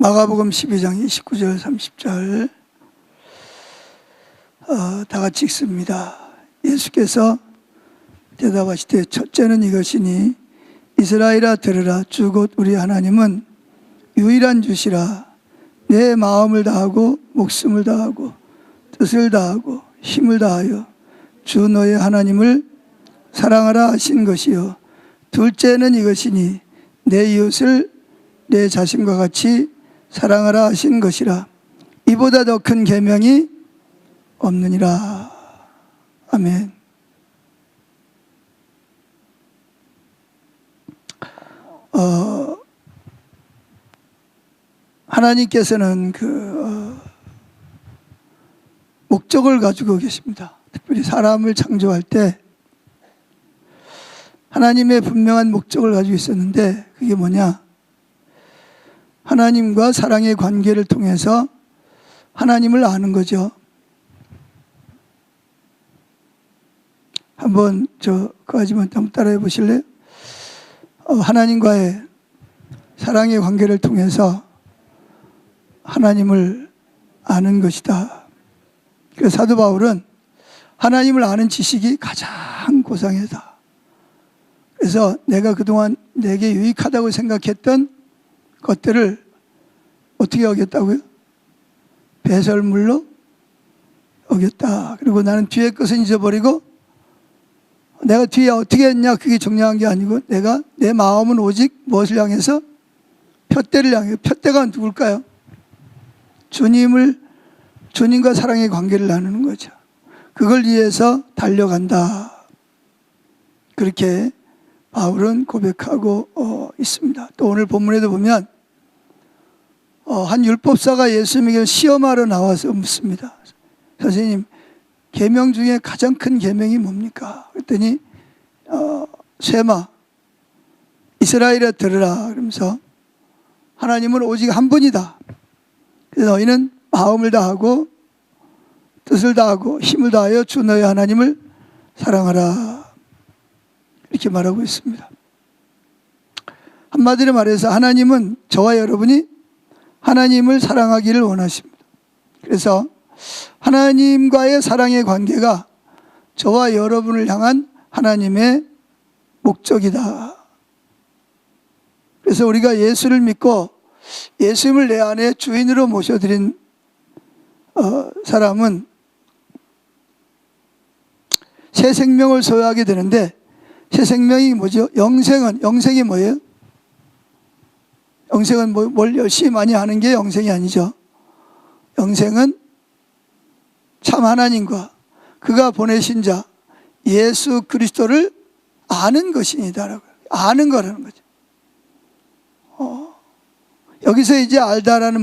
마가복음 12장 29절 30절 다 같이 읽습니다. 예수께서 대답하시되 첫째는 이것이니 이스라엘아 들으라. 주 곧 우리 하나님은 유일한 주시라. 내 마음을 다하고 목숨을 다하고 뜻을 다하고 힘을 다하여 주 너의 하나님을 사랑하라 하신 것이요. 둘째는 이것이니 내 이웃을 내 자신과 같이 사랑하라 하신 것이라. 이보다 더 큰 계명이 없느니라. 아멘. 하나님께서는 목적을 가지고 계십니다. 특별히 사람을 창조할 때 하나님의 분명한 목적을 가지고 있었는데, 그게 뭐냐? 하나님과 사랑의 관계를 통해서 하나님을 아는 거죠. 한번 그거지만 한번 따라해 보실래요? 하나님과의 사랑의 관계를 통해서 하나님을 아는 것이다. 그래서 사도 바울은 하나님을 아는 지식이 가장 고상하다. 그래서 내가 그동안 내게 유익하다고 생각했던 것들을 어떻게 여겼다고요? 배설물로 여겼다. 그리고 나는 뒤에 것은 잊어버리고, 내가 뒤에 어떻게 했냐 그게 중요한 게 아니고, 내 마음은 오직 무엇을 향해서? 푯대를 향해. 푯대가 누굴까요? 주님과 사랑의 관계를 나누는 거죠. 그걸 위해서 달려간다. 그렇게 바울은 고백하고 있습니다. 또 오늘 본문에도 보면 한 율법사가 예수님에게 시험하러 나와서 묻습니다. 선생님, 계명 중에 가장 큰 계명이 뭡니까? 그랬더니 쇠마 이스라엘아 들으라. 그러면서 하나님은 오직 한 분이다. 그래서 너희는 마음을 다하고 뜻을 다하고 힘을 다하여 주 너희 하나님을 사랑하라. 이렇게 말하고 있습니다. 한마디로 말해서 하나님은 저와 여러분이 하나님을 사랑하기를 원하십니다. 그래서 하나님과의 사랑의 관계가 저와 여러분을 향한 하나님의 목적이다. 그래서 우리가 예수를 믿고 예수님을 내 안에 주인으로 모셔드린 사람은 새 생명을 소유하게 되는데, 새 생명이 뭐죠? 영생이 뭐예요? 영생은 뭘 열심히 많이 하는 게 영생이 아니죠. 영생은 참 하나님과 그가 보내신 자 예수 그리스도를 아는 것이니다라고. 아는 거라는 거죠. 여기서 이제 알다라는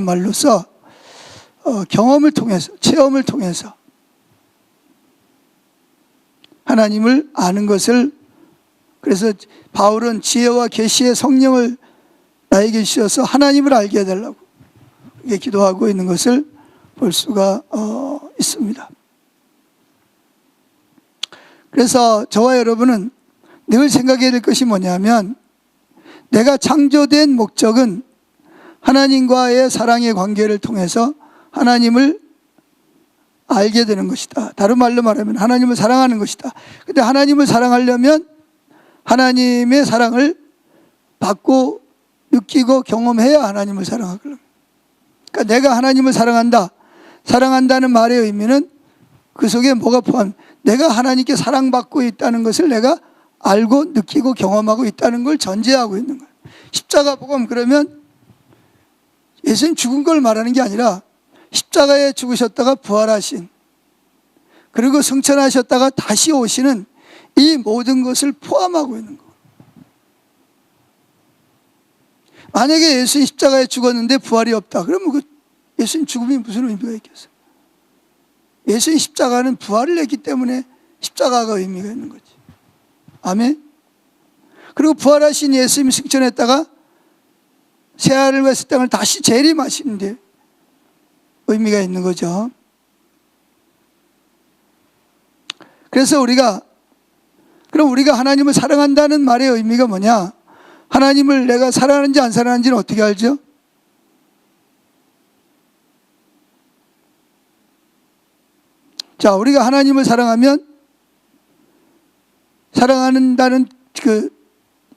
말로서 경험을 통해서, 체험을 통해서 하나님을 아는 것을, 그래서 바울은 지혜와 계시의 성령을 나에게 주셔서 하나님을 알게 해달라고 이렇게 기도하고 있는 것을 볼 수가 있습니다. 그래서 저와 여러분은 늘 생각해야 될 것이 뭐냐면, 내가 창조된 목적은 하나님과의 사랑의 관계를 통해서 하나님을 알게 되는 것이다. 다른 말로 말하면 하나님을 사랑하는 것이다. 근데 하나님을 사랑하려면 하나님의 사랑을 받고 느끼고 경험해야 하나님을 사랑하거든요. 그러니까 내가 하나님을 사랑한다는 말의 의미는 그 속에 뭐가 포함? 내가 하나님께 사랑받고 있다는 것을 내가 알고 느끼고 경험하고 있다는 걸 전제하고 있는 거예요. 십자가 복음, 그러면 예수님 죽은 걸 말하는 게 아니라 십자가에 죽으셨다가 부활하신, 그리고 승천하셨다가 다시 오시는 이 모든 것을 포함하고 있는 거예요. 만약에 예수님 십자가에 죽었는데 부활이 없다, 그러면 그 예수님 죽음이 무슨 의미가 있겠어요? 예수님 십자가는 부활을 했기 때문에 십자가가 의미가 있는 거지. 아멘. 그리고 부활하신 예수님이 승천했다가 새하늘과 새 땅을 다시 재림하시는데 의미가 있는 거죠. 그래서 우리가 하나님을 사랑한다는 말의 의미가 뭐냐? 하나님을 내가 사랑하는지 안 사랑하는지는 어떻게 알죠? 자, 우리가 하나님을 사랑하면 사랑한다는 그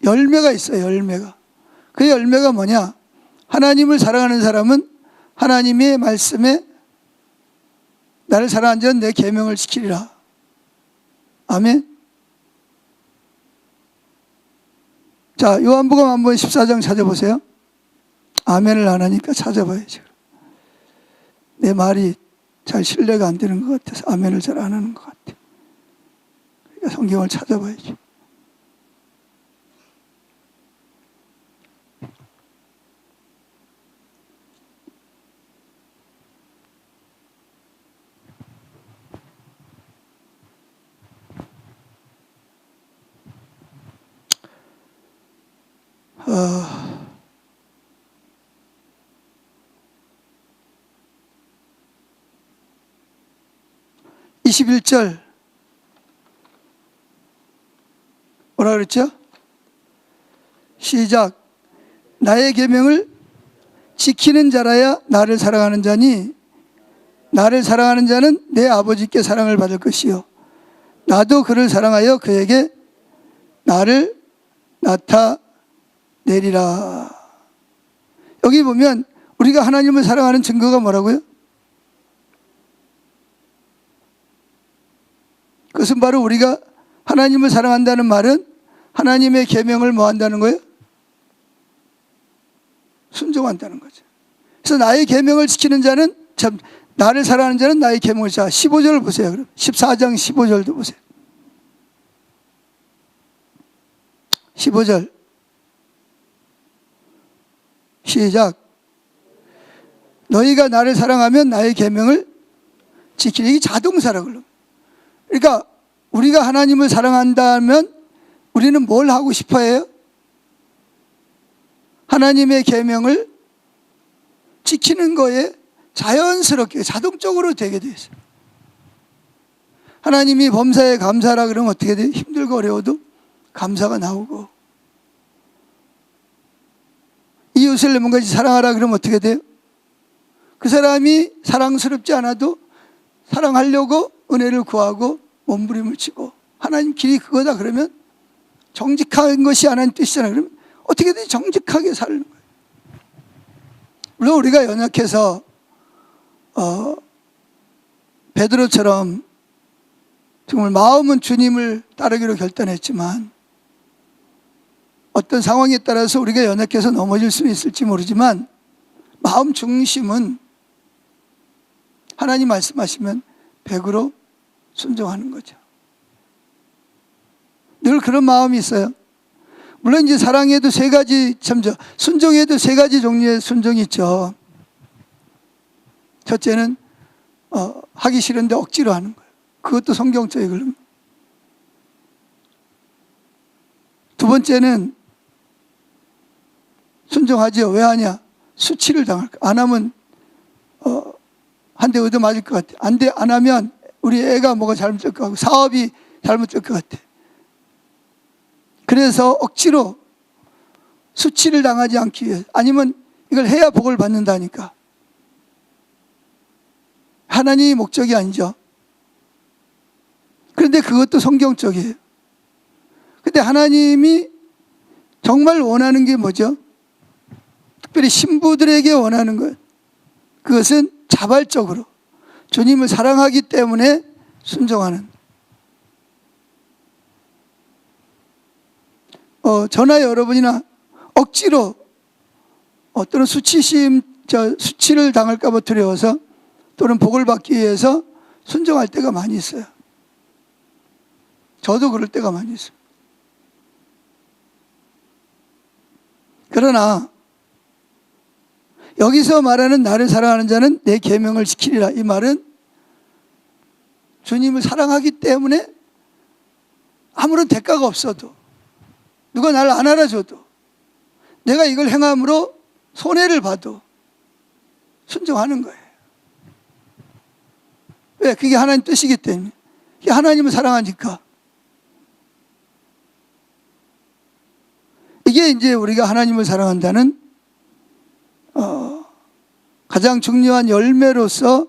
열매가 있어요. 열매가. 그 열매가 뭐냐? 하나님을 사랑하는 사람은 하나님의 말씀에 나를 사랑한 자는 내 계명을 지키리라. 아멘. 자, 요한복음 한번 14장 찾아보세요. 아멘을 안 하니까 찾아봐야죠. 내 말이 잘 신뢰가 안 되는 것 같아서 아멘을 잘 안 하는 것 같아요. 그러니까 성경을 찾아봐야죠. 어, 21절 뭐라 그랬죠? 시작. 나의 계명을 지키는 자라야 나를 사랑하는 자니 나를 사랑하는 자는 내 아버지께 사랑을 받을 것이요 나도 그를 사랑하여 그에게 나를 나타내리라. 여기 보면 우리가 하나님을 사랑하는 증거가 뭐라고요? 그것은 바로 우리가 하나님을 사랑한다는 말은 하나님의 계명을 뭐 한다는 거예요? 순종한다는 거죠. 그래서 나의 계명을 지키는 자는 참 나를 사랑하는 자는 나의 계명을 지켜. 15절을 보세요. 그럼 14장 15절도 보세요. 15절 시작. 너희가 나를 사랑하면 나의 계명을 지키리. 이게 자동사라 그럼. 그러니까 우리가 하나님을 사랑한다면 우리는 뭘 하고 싶어 해요? 하나님의 계명을 지키는 거에 자연스럽게 자동적으로 되게 돼 있어요. 하나님이 범사에 감사하라 그러면 어떻게 돼요? 힘들고 어려워도 감사가 나오고, 이웃을 내 몸같이 사랑하라 그러면 어떻게 돼요? 그 사람이 사랑스럽지 않아도 사랑하려고 은혜를 구하고 몸부림을 치고, 하나님 길이 그거다 그러면 정직한 것이 하나님 뜻이잖아요. 그러면 어떻게든 정직하게 사는 거예요. 물론 우리가 연약해서 베드로처럼 정말 마음은 주님을 따르기로 결단했지만 어떤 상황에 따라서 우리가 연약해서 넘어질 수 있을지 모르지만 마음 중심은 하나님 말씀하시면 100으로 순종하는 거죠. 늘 그런 마음이 있어요. 물론 이제 사랑에도 세 가지, 순종에도 세 가지 종류의 순종이 있죠. 첫째는 하기 싫은데 억지로 하는 거예요. 그것도 성경적이에요. 그러면 두 번째는 순종하죠. 왜 하냐? 수치를 당할까. 안 하면 한 대 얻어맞을 것 같아. 안 하면 우리 애가 뭐가 잘못될 것 같고 사업이 잘못될 것 같아. 그래서 억지로 수치를 당하지 않기 위해, 아니면 이걸 해야 복을 받는다니까. 하나님의 목적이 아니죠. 그런데 그것도 성경적이에요. 근데 하나님이 정말 원하는 게 뭐죠? 특별히 신부들에게 원하는 것, 그것은 자발적으로 주님을 사랑하기 때문에 순종하는. 저나 여러분이나 억지로 또는 수치를 당할까 봐 두려워서 또는 복을 받기 위해서 순종할 때가 많이 있어요. 저도 그럴 때가 많이 있어요. 그러나 여기서 말하는 나를 사랑하는 자는 내 계명을 지키리라, 이 말은 주님을 사랑하기 때문에 아무런 대가가 없어도, 누가 나를 안 알아줘도, 내가 이걸 행함으로 손해를 봐도 순종하는 거예요. 왜? 그게 하나님 뜻이기 때문에. 그게 하나님을 사랑하니까. 이게 이제 우리가 하나님을 사랑한다는 가장 중요한 열매로서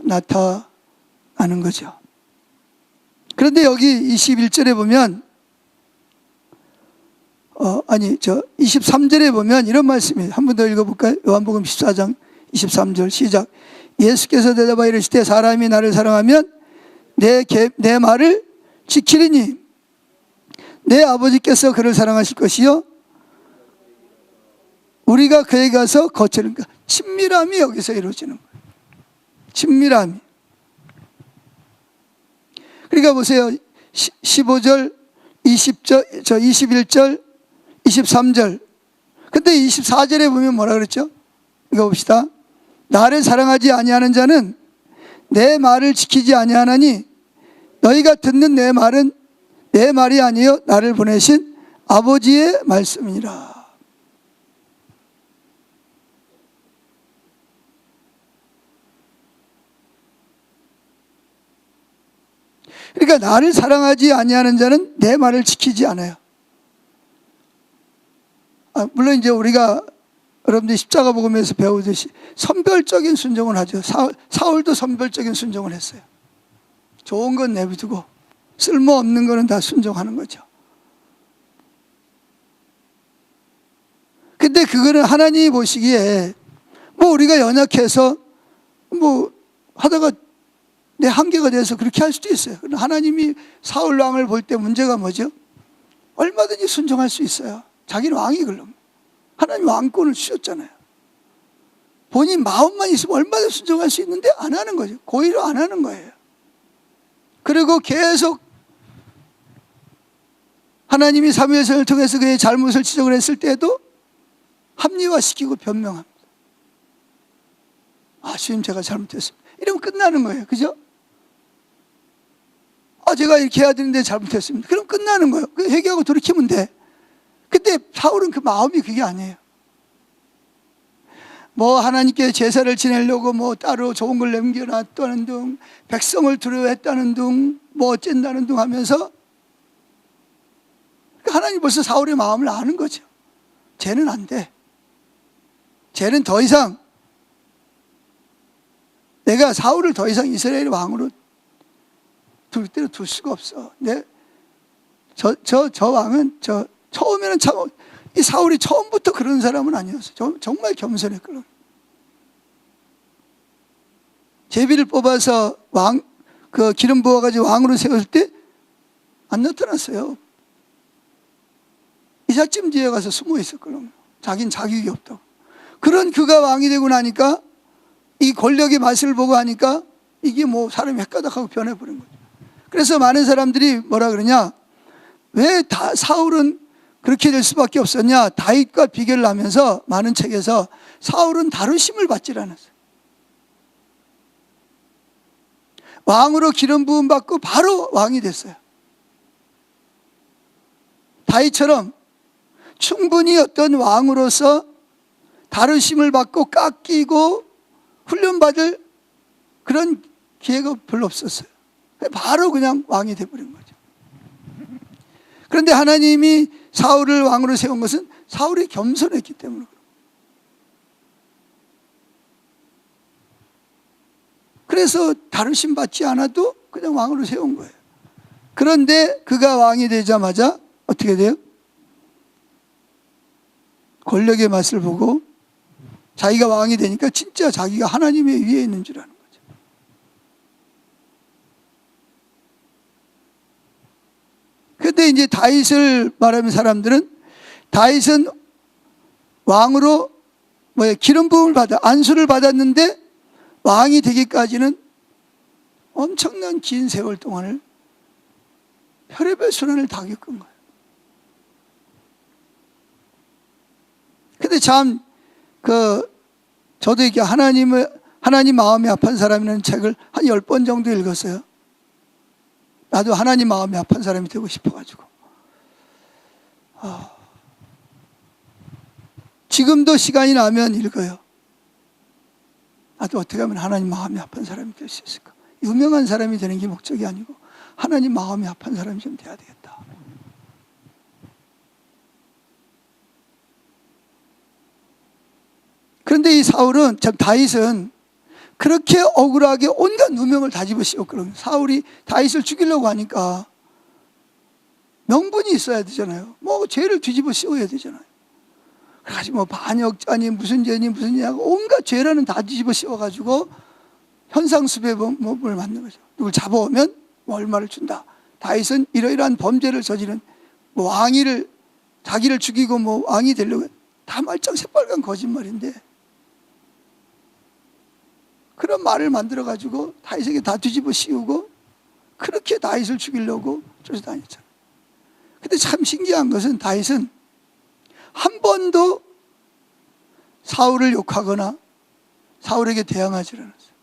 나타나는 아는 거죠. 그런데 여기 21절에 보면 23절에 보면 이런 말씀이에요. 한 번 더 읽어볼까요? 요한복음 14장 23절 시작. 예수께서 대답하여 이르시되 사람이 나를 사랑하면 내 말을 지키리니 내 아버지께서 그를 사랑하실 것이요 우리가 그에게 가서 거처를. 친밀함이 여기서 이루어지는 거예요. 친밀함이. 그러니까 보세요. 15절, 20절, 21절, 23절. 근데 24절에 보면 뭐라 그랬죠? 이거 봅시다. 나를 사랑하지 아니하는 자는 내 말을 지키지 아니하나니 너희가 듣는 내 말은 내 말이 아니요 나를 보내신 아버지의 말씀이니라. 그러니까 나를 사랑하지 아니하는 자는 내 말을 지키지 않아요. 물론 이제 우리가 여러분들 십자가 복음에서 배우듯이 선별적인 순종을 하죠. 사울도 선별적인 순종을 했어요. 좋은 건 내비두고 쓸모없는 거는 다 순종하는 거죠. 근데 그거는 하나님이 보시기에 뭐 우리가 연약해서 뭐 하다가 내 한계가 돼서 그렇게 할 수도 있어요. 그러나 하나님이 사울 왕을 볼 때 문제가 뭐죠? 얼마든지 순종할 수 있어요. 자기는 왕이 그럼. 하나님 왕권을 주셨잖아요. 본인 마음만 있으면 얼마든지 순종할 수 있는데 안 하는 거죠. 고의로 안 하는 거예요. 그리고 계속 하나님이 사무엘을 통해서 그의 잘못을 지적을 했을 때도 합리화시키고 변명합니다. 주님 제가 잘못했습니다. 이러면 끝나는 거예요. 그죠? 제가 이렇게 해야 되는데 잘못했습니다. 그럼 끝나는 거예요. 회개하고 돌이키면 돼. 근데 사울은 그 마음이 그게 아니에요. 뭐 하나님께 제사를 지내려고 뭐 따로 좋은 걸 남겨놨다는 둥, 백성을 두려워했다는 둥, 뭐 어쩐다는 둥 하면서 하나님 벌써 사울의 마음을 아는 거죠. 쟤는 안 돼. 쟤는 더 이상 내가 사울을 더 이상 이스라엘의 왕으로 둘 수가 없어. 저 왕은 처음에는 참 이 사울이 처음부터 그런 사람은 아니었어요. 정말 겸손했거든요. 제비를 뽑아서 기름 부어가지고 왕으로 세웠을 때 안 나타났어요. 이삿짐 뒤에 가서 숨어 있었거든요. 자긴 자격이 없다고. 그런 그가 왕이 되고 나니까 이 권력의 맛을 보고 하니까 이게 뭐 사람이 헷가닥하고 변해버린 거죠. 그래서 많은 사람들이 뭐라 그러냐, 왜 사울은 그렇게 될 수밖에 없었냐, 다윗과 비교를 하면서 많은 책에서 사울은 다루심을 받질 않았어요. 왕으로 기름 부음 받고 바로 왕이 됐어요. 다윗처럼 충분히 어떤 왕으로서 다루심을 받고 깎이고 훈련받을 그런 기회가 별로 없었어요. 바로 그냥 왕이 돼버린 거죠. 그런데 하나님이 사울을 왕으로 세운 것은 사울이 겸손했기 때문에 그래요. 그래서 다루심 받지 않아도 그냥 왕으로 세운 거예요. 그런데 그가 왕이 되자마자 어떻게 돼요? 권력의 맛을 보고 자기가 왕이 되니까 진짜 자기가 하나님의 위에 있는 줄 아는 거죠. 그런데 이제 다윗을 말하는 사람들은 다윗은 왕으로 기름 부음을 안수를 받았는데 왕이 되기까지는 엄청난 긴 세월 동안을 별의별 수난을 다 겪은 거예요. 근데 참 저도 이렇게 하나님 마음이 아픈 사람이라는 책을 한 10번 정도 읽었어요. 나도 하나님 마음이 아픈 사람이 되고 싶어가지고. 지금도 시간이 나면 읽어요. 나도 어떻게 하면 하나님 마음이 아픈 사람이 될 수 있을까? 유명한 사람이 되는 게 목적이 아니고 하나님 마음이 아픈 사람이 좀 돼야 되겠다. 그런데 이 다윗은 그렇게 억울하게 온갖 누명을 다 집어씌웠거든요. 사울이 다윗을 죽이려고 하니까 명분이 있어야 되잖아요. 뭐 죄를 뒤집어 씌워야 되잖아요. 그래가지고 뭐 반역자니 무슨 죄니 무슨 죄냐고 온갖 죄라는 다 뒤집어 씌워가지고 현상수배범을 만든 거죠. 누굴 잡아오면 뭐 얼마를 준다. 다윗은 이러이러한 범죄를 저지른 뭐 왕위를 자기를 죽이고 뭐 왕이 되려고 다 말짱 새빨간 거짓말인데 그런 말을 만들어가지고 다윗에게 다 뒤집어 씌우고 그렇게 다윗을 죽이려고 쫓아다녔잖아요. 근데 참 신기한 것은 다윗은 한 번도 사울을 욕하거나 사울에게 대항하지 않았어요.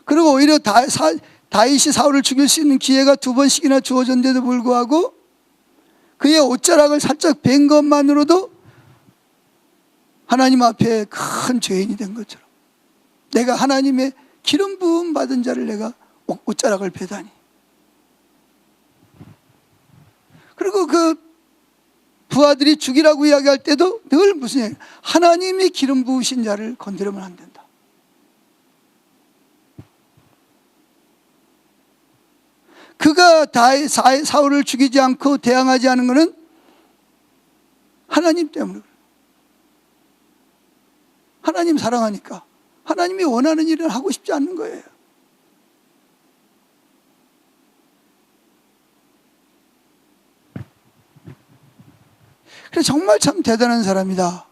그리고 오히려 다윗이 사울을 죽일 수 있는 기회가 2번씩이나 주어졌는데도 불구하고 그의 옷자락을 살짝 벤 것만으로도 하나님 앞에 큰 죄인이 된 것처럼 내가 하나님의 기름 부음 받은 자를 내가 옷자락을 베다니. 그리고 그 부하들이 죽이라고 이야기할 때도 늘 무슨 얘기? 하나님이 기름 부으신 자를 건드리면 안 된다. 그가 사울을 죽이지 않고 대항하지 않은 것은 하나님 때문에 그래요. 하나님 사랑하니까 하나님이 원하는 일을 하고 싶지 않는 거예요. 그래서 정말 참 대단한 사람이다.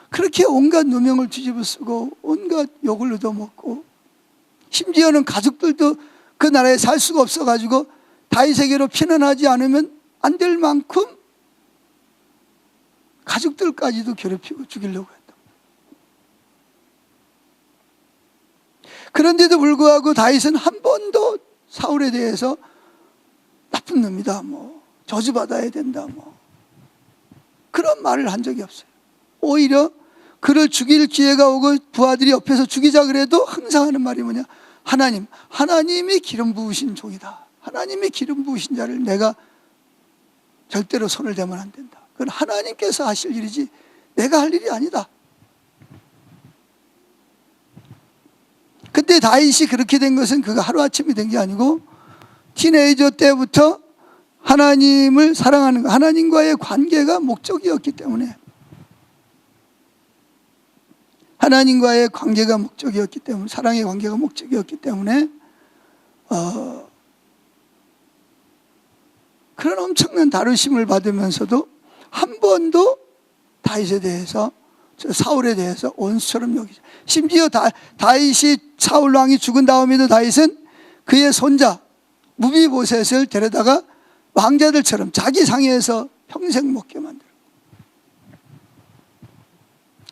그렇게 온갖 누명을 뒤집어 쓰고 온갖 욕을 얻어먹고 심지어는 가족들도 그 나라에 살 수가 없어가지고 다윗에게로 피난하지 않으면 안 될 만큼 가족들까지도 괴롭히고 죽이려고 했다. 그런데도 불구하고 다윗은 한 번도 사울에 대해서 나쁜 놈이다, 뭐 저주받아야 된다, 뭐 그런 말을 한 적이 없어요. 오히려 그를 죽일 기회가 오고 부하들이 옆에서 죽이자 그래도 항상 하는 말이 뭐냐? 하나님이 기름 부으신 종이다. 하나님이 기름 부으신 자를 내가 절대로 손을 대면 안 된다. 그건 하나님께서 하실 일이지 내가 할 일이 아니다. 그때 다윗이 그렇게 된 것은 그가 하루아침에 된 게 아니고 티네이저 때부터 하나님을 사랑하는 것, 하나님과의 관계가 목적이었기 때문에 하나님과의 관계가 목적이었기 때문에 사랑의 관계가 목적이었기 때문에 그런 엄청난 다루심을 받으면서도 한 번도 다윗에 대해서 사울에 대해서 원수처럼 여기죠. 심지어 다윗이 사울 왕이 죽은 다음에도 다윗은 그의 손자 무비보셋을 데려다가 왕자들처럼 자기 상에서 평생 먹게 만들어.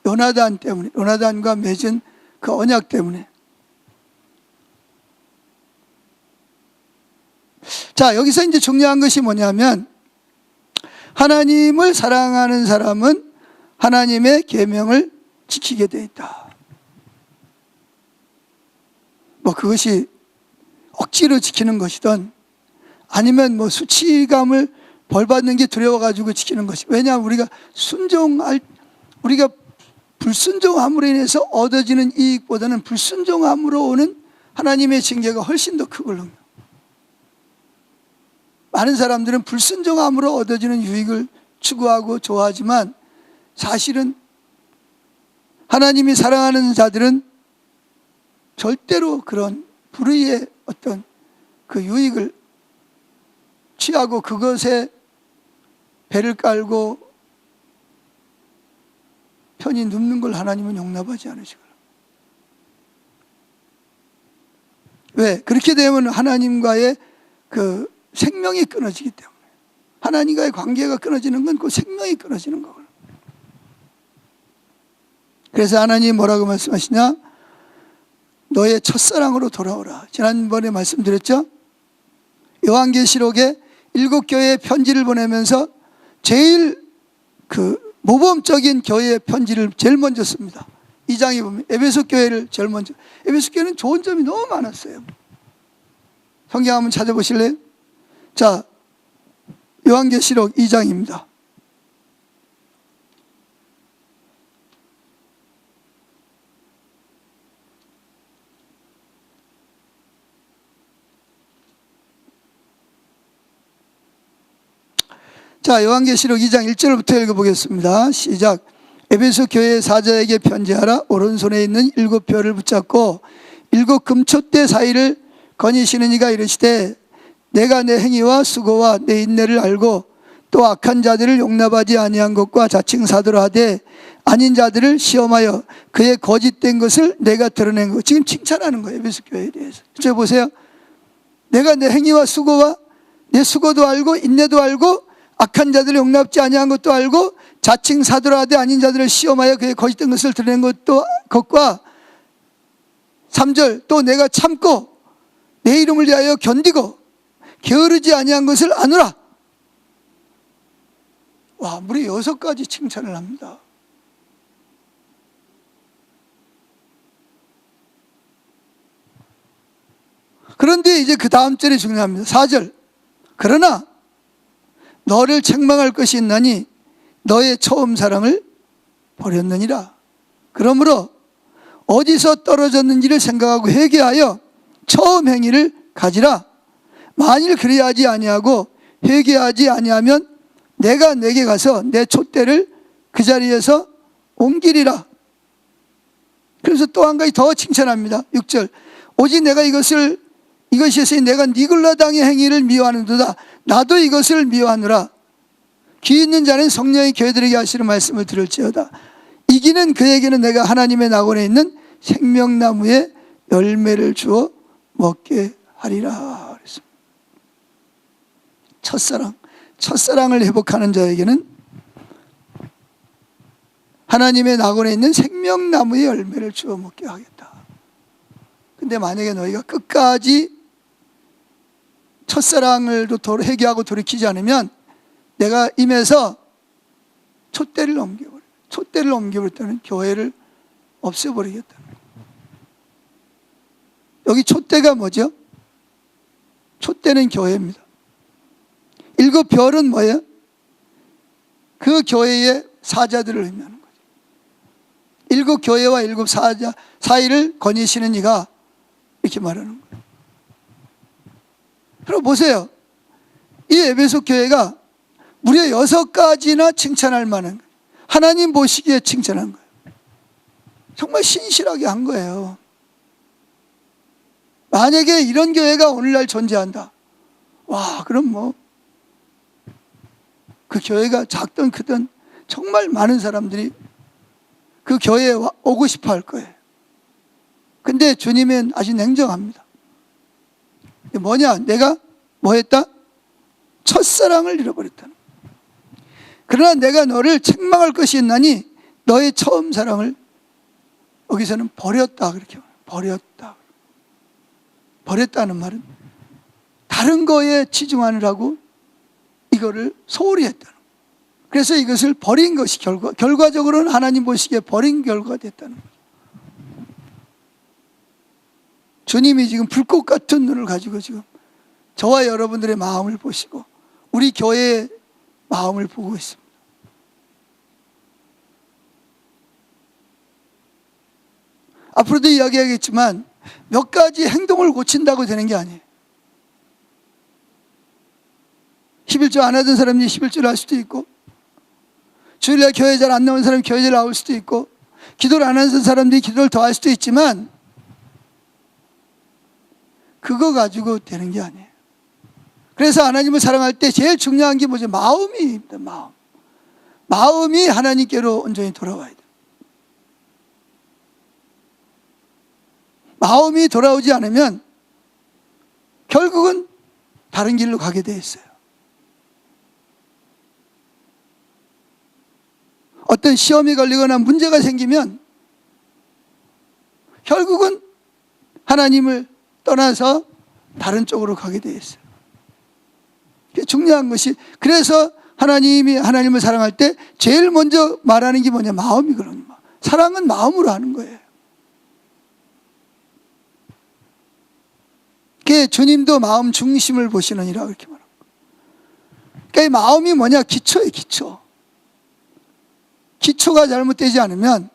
요나단 때문에, 요나단과 맺은 그 언약 때문에. 자, 여기서 이제 중요한 것이 뭐냐면 하나님을 사랑하는 사람은 하나님의 계명을 지키게 되어 있다. 뭐 그것이 억지로 지키는 것이든 아니면 뭐 수치감을 벌받는 게 두려워가지고 지키는 것이. 왜냐하면 우리가 불순종함으로 인해서 얻어지는 이익보다는 불순종함으로 오는 하나님의 징계가 훨씬 더 크거든요. 많은 사람들은 불순종함으로 얻어지는 유익을 추구하고 좋아하지만 사실은 하나님이 사랑하는 자들은 절대로 그런 불의의 어떤 그 유익을 취하고 그것에 배를 깔고 편히 눕는 걸 하나님은 용납하지 않으시거든요. 왜? 그렇게 되면 하나님과의 그 생명이 끊어지기 때문에. 하나님과의 관계가 끊어지는 건 그 생명이 끊어지는 거거든요. 그래서 하나님이 뭐라고 말씀하시냐? 너의 첫사랑으로 돌아오라. 지난번에 말씀드렸죠? 요한계시록에 7교회에 편지를 보내면서 제일 그 모범적인 교회의 편지를 제일 먼저 씁니다. 2장에 보면 에베소 교회를 제일 먼저. 에베소 교회는 좋은 점이 너무 많았어요. 성경 한번 찾아보실래요? 자, 요한계시록 2장입니다. 자, 요한계시록 2장 1절부터 읽어보겠습니다. 시작. 에베소 교회 사자에게 편지하라. 오른손에 있는 7별을 붙잡고 7 금촛대 사이를 거니시는 이가 이르시되 내가 내 행위와 수고와 내 인내를 알고 또 악한 자들을 용납하지 아니한 것과 자칭 사도라 하되 아닌 자들을 시험하여 그의 거짓된 것을 내가 드러낸 것. 지금 칭찬하는 거예요, 에베소 교회에 대해서. 저 보세요. 내가 내 행위와 수고와 내 수고도 알고 인내도 알고 악한 자들을 용납지 아니한 것도 알고 자칭 사도라 하되 아닌 자들을 시험하여 그의 거짓된 것을 드러낸 것과 3절 또 내가 참고 내 이름을 위하여 견디고 게으르지 아니한 것을 아노라. 와, 무려 6가지 칭찬을 합니다. 그런데 이제 그 다음 절이 중요합니다. 4절 그러나 너를 책망할 것이 있나니 너의 처음 사랑을 버렸느니라. 그러므로 어디서 떨어졌는지를 생각하고 회개하여 처음 행위를 가지라. 만일 그리하지 아니하고 회개하지 아니하면 내가 내게 가서 내 촛대를 그 자리에서 옮기리라. 그래서 또 한 가지 더 칭찬합니다. 6절 오직 내가 이것이 내가 니글라당의 행위를 미워하는도다. 나도 이것을 미워하노라. 귀 있는 자는 성령의 교회들에게 하시는 말씀을 들을지어다. 이기는 그에게는 내가 하나님의 낙원에 있는 생명나무의 열매를 주어 먹게 하리라. 첫사랑을 회복하는 자에게는 하나님의 낙원에 있는 생명나무의 열매를 주어 먹게 하겠다. 근데 만약에 너희가 끝까지 첫사랑을 회개하고 돌이키지 않으면 내가 임해서 촛대를 옮겨버려. 촛대를 옮겨버렸다는 교회를 없애버리겠다는 거예요. 여기 촛대가 뭐죠? 촛대는 교회입니다. 7별은 뭐예요? 그 교회의 사자들을 의미하는 거죠. 7 교회와 7 사자 사이를 거니시는 이가 이렇게 말하는 거예요. 그럼 보세요. 이 에베소 교회가 무려 6가지나 칭찬할 만한 거예요. 하나님 보시기에 칭찬한 거예요. 정말 신실하게 한 거예요. 만약에 이런 교회가 오늘날 존재한다. 와, 그럼 뭐 그 교회가 작든 크든 정말 많은 사람들이 그 교회에 오고 싶어 할 거예요. 근데 주님은 아주 냉정합니다. 뭐냐? 내가 뭐 했다? 첫사랑을 잃어버렸다는 거예요. 그러나 내가 너를 책망할 것이 있나니 너의 처음 사랑을 여기서는 버렸다. 그렇게 버렸다. 버렸다는 말은 다른 거에 치중하느라고 이거를 소홀히 했다는 거예요. 그래서 이것을 버린 것이 결과적으로는 하나님 보시기에 버린 결과가 됐다는 거예요. 주님이 지금 불꽃 같은 눈을 가지고 지금 저와 여러분들의 마음을 보시고 우리 교회의 마음을 보고 있습니다. 앞으로도 이야기하겠지만 몇 가지 행동을 고친다고 되는 게 아니에요. 11조 안 하던 사람이 11조를 할 수도 있고, 주일날 교회 잘 안 나온 사람이 교회 잘 나올 수도 있고, 기도를 안 하는 사람들이 기도를 더 할 수도 있지만 그거 가지고 되는 게 아니에요. 그래서 하나님을 사랑할 때 제일 중요한 게 뭐죠? 마음입니다. 마음이 하나님께로 온전히 돌아와야 돼요. 마음이 돌아오지 않으면 결국은 다른 길로 가게 돼 있어요. 어떤 시험이 걸리거나 문제가 생기면 결국은 하나님을 떠나서 다른 쪽으로 가게 돼 있어요. 중요한 것이, 그래서 하나님을 사랑할 때 제일 먼저 말하는 게 뭐냐? 마음이거든요. 사랑은 마음으로 하는 거예요. 그게 주님도 마음 중심을 보시느니라 그렇게 말합니다. 그러니까 이 마음이 뭐냐? 기초예요, 기초. 기초가 잘못되지 않으면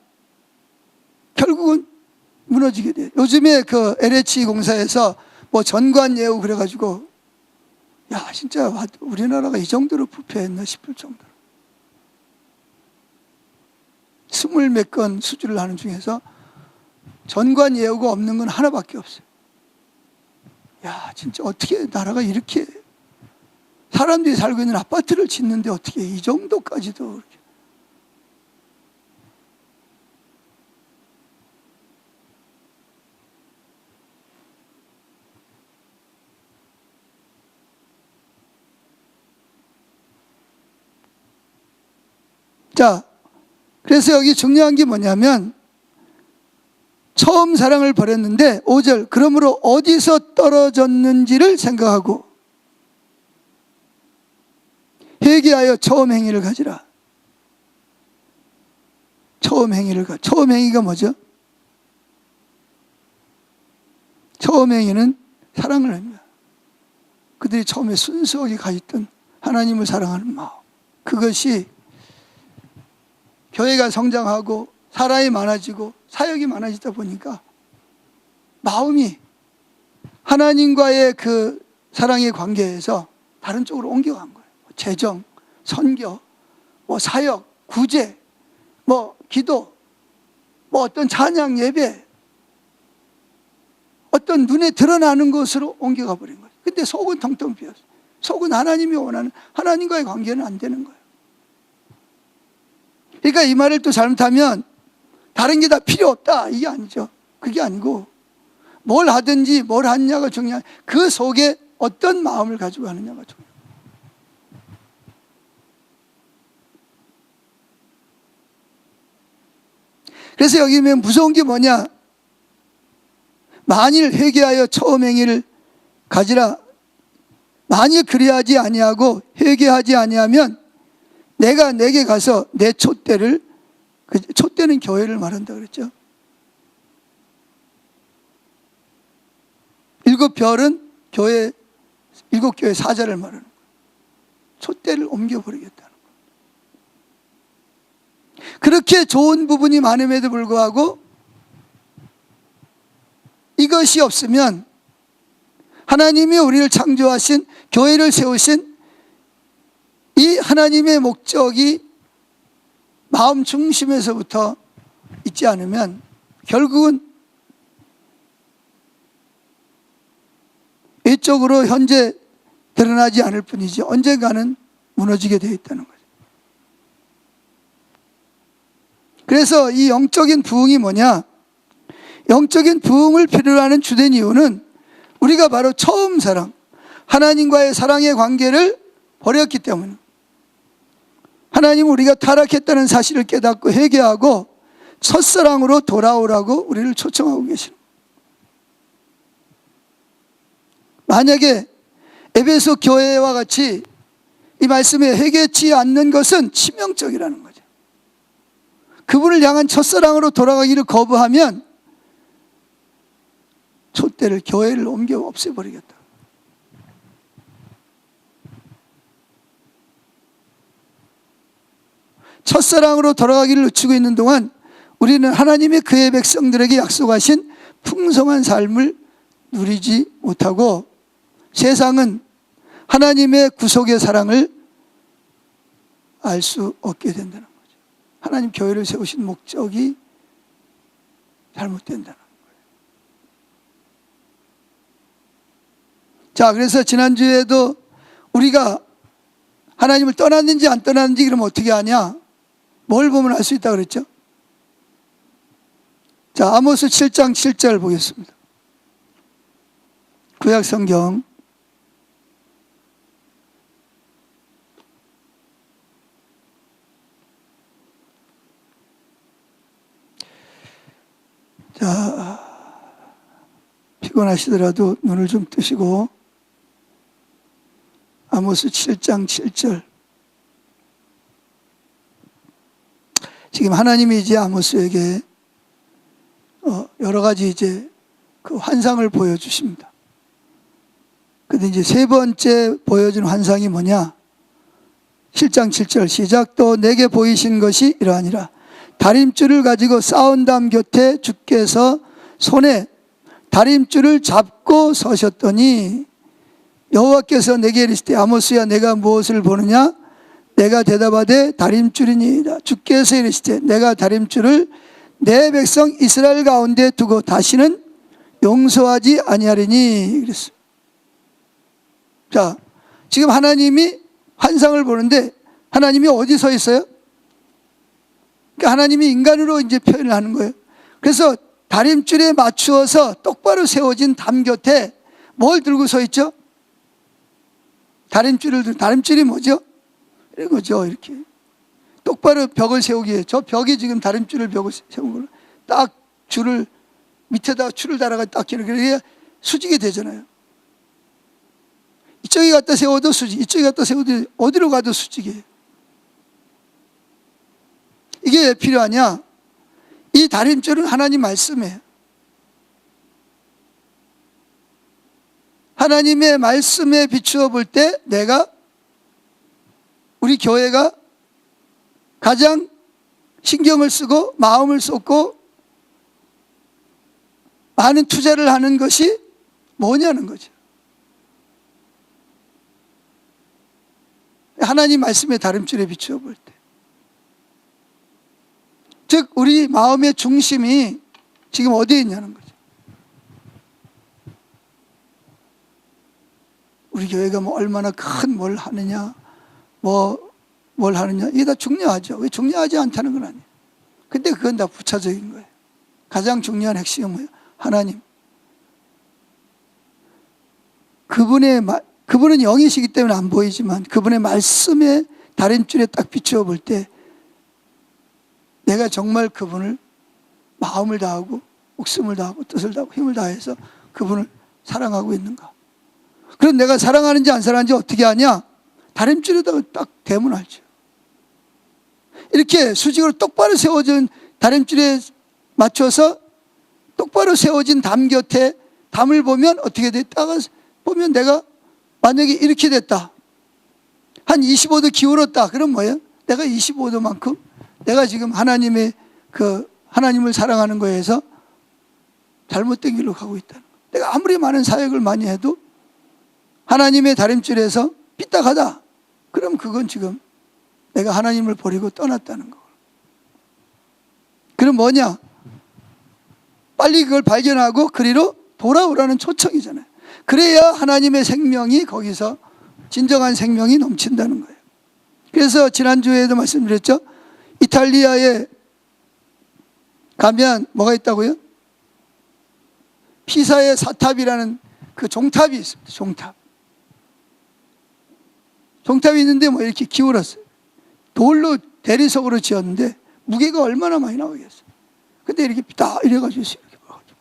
결국은 무너지게 돼요. 요즘에 그 LH 공사에서 뭐 전관 예우 그래가지고 야, 진짜 우리나라가 이 정도로 부패했나 싶을 정도로. 20몇 건 수주를 하는 중에서 전관 예우가 없는 건 하나밖에 없어요. 야, 진짜 어떻게 나라가 이렇게 사람들이 살고 있는 아파트를 짓는데 어떻게 이 정도까지도 그렇게. 자, 그래서 여기 중요한 게 뭐냐면 처음 사랑을 버렸는데 5절 그러므로 어디서 떨어졌는지를 생각하고 회개하여 처음 행위를 가지라. 처음 행위가 뭐죠? 처음 행위는 사랑을 합니다. 그들이 처음에 순수하게 가졌던 하나님을 사랑하는 마음, 그것이 교회가 성장하고 사람이 많아지고 사역이 많아지다 보니까 마음이 하나님과의 그 사랑의 관계에서 다른 쪽으로 옮겨간 거예요. 재정, 선교, 사역, 구제, 기도, 어떤 찬양 예배, 어떤 눈에 드러나는 것으로 옮겨가 버린 거예요. 근데 속은 텅텅 비었어요. 속은 하나님이 원하는 하나님과의 관계는 안 되는 거예요. 그러니까 이 말을 또 잘못하면 다른 게 다 필요 없다, 이게 아니죠. 그게 아니고 뭘 하든지 뭘 하느냐가 중요한, 그 속에 어떤 마음을 가지고 하느냐가 중요해요. 그래서 여기 보면 무서운 게 뭐냐, 만일 회개하여 처음 행위를 가지라. 만일 그리하지 아니하고 회개하지 아니하면 내가 내게 가서 내 촛대를, 촛대는 교회를 말한다 그랬죠. 7별은 교회, 7교회 사자를 말하는 거예요. 촛대를 옮겨버리겠다는 거예요. 그렇게 좋은 부분이 많음에도 불구하고 이것이 없으면 하나님이 우리를 창조하신, 교회를 세우신 이 하나님의 목적이 마음 중심에서부터 있지 않으면 결국은 외적으로 현재 드러나지 않을 뿐이지 언젠가는 무너지게 되어 있다는 거죠. 그래서 이 영적인 부흥이 뭐냐, 영적인 부흥을 필요로 하는 주된 이유는 우리가 바로 처음 사랑, 하나님과의 사랑의 관계를 버렸기 때문에, 하나님은 우리가 타락했다는 사실을 깨닫고 회개하고 첫사랑으로 돌아오라고 우리를 초청하고 계십니다. 만약에 에베소 교회와 같이 이 말씀에 회개치 않는 것은 치명적이라는 거죠. 그분을 향한 첫사랑으로 돌아가기를 거부하면 촛대를, 교회를 옮겨 없애버리겠다. 첫사랑으로 돌아가기를 늦추고 있는 동안 우리는 하나님이 그의 백성들에게 약속하신 풍성한 삶을 누리지 못하고 세상은 하나님의 구속의 사랑을 알 수 없게 된다는 거죠. 하나님 교회를 세우신 목적이 잘못된다는 거예요. 자, 그래서 지난주에도 우리가 하나님을 떠났는지 안 떠났는지 그러면 어떻게 하냐? 뭘 보면 알 수 있다고 그랬죠? 자, 아모스 7장 7절 보겠습니다. 구약 성경. 자, 피곤하시더라도 눈을 좀 뜨시고 아모스 7장 7절. 지금 하나님이 이제 아모스에게 여러 가지 이제 그 환상을 보여주십니다. 근데 이제 세 번째 보여준 환상이 뭐냐? 7장 7절 시작. 또 내게 보이신 것이 이러하니라. 다림줄을 가지고 싸운 담 곁에 주께서 손에 다림줄을 잡고 서셨더니 여호와께서 내게 이르시되 아모스야 내가 무엇을 보느냐? 내가 대답하되 다림줄이니이다. 주께서 이르시되 내가 다림줄을 내 백성 이스라엘 가운데 두고 다시는 용서하지 아니하리니 그랬습니다. 자, 지금 하나님이 환상을 보는데 하나님이 어디 서 있어요? 그러니까 하나님이 인간으로 이제 표현을 하는 거예요. 그래서 다림줄에 맞추어서 똑바로 세워진 담 곁에 뭘 들고 서 있죠? 다림줄이 뭐죠? 이런 거죠. 이렇게 똑바로 벽을 세우기 위해 저 벽이 지금 다림줄을 벽을 세운 거로 딱 줄을 밑에다가 줄을 달아가 딱 이렇게 수직이 되잖아요. 이쪽에 갖다 세워도 수직, 이쪽에 갖다 세워도 어디로 가도 수직이에요. 이게 왜 필요하냐? 이 다림줄은 하나님 말씀이에요. 하나님의 말씀에 비추어 볼 때 내가 우리 교회가 가장 신경을 쓰고 마음을 쏟고 많은 투자를 하는 것이 뭐냐는 거죠. 하나님 말씀의 다림줄에 비추어 볼 때. 즉 우리 마음의 중심이 지금 어디에 있냐는 거죠. 우리 교회가 뭐 얼마나 큰 뭘 하느냐, 뭘 하느냐, 이게 다 중요하죠. 왜 중요하지 않다는 건 아니에요. 근데 그건 다 부차적인 거예요. 가장 중요한 핵심은 뭐예요? 하나님. 그분은 영이시기 때문에 안 보이지만 그분의 말씀에 다림줄에 딱 비추어 볼 때 내가 정말 그분을 마음을 다하고 목숨을 다하고 뜻을 다하고 힘을 다해서 그분을 사랑하고 있는가. 그럼 내가 사랑하는지 안 사랑하는지 어떻게 아냐? 다림줄에다가 딱 대면 알죠. 이렇게 수직으로 똑바로 세워진 다림줄에 맞춰서 똑바로 세워진 담 곁에 담을 보면 어떻게 됐다가 보면 내가 만약에 이렇게 됐다. 한 25도 기울었다. 그럼 뭐예요? 내가 25도만큼 내가 지금 하나님을 사랑하는 거에서 잘못된 길로 가고 있다는 거예요. 내가 아무리 많은 사역을 많이 해도 하나님의 다림줄에서 삐딱하다. 그럼 그건 지금 내가 하나님을 버리고 떠났다는 거예요. 그럼 뭐냐? 빨리 그걸 발견하고 그리로 돌아오라는 초청이잖아요. 그래야 하나님의 생명이 거기서 진정한 생명이 넘친다는 거예요. 그래서 지난주에도 말씀드렸죠. 이탈리아에 가면 뭐가 있다고요? 피사의 사탑이라는 그 종탑이 있습니다. 종탑이 있는데 뭐 이렇게 기울었어요. 돌로 대리석으로 지었는데 무게가 얼마나 많이 나오겠어요. 근데 이렇게 딱 이래가지고 이렇게 봐가지고.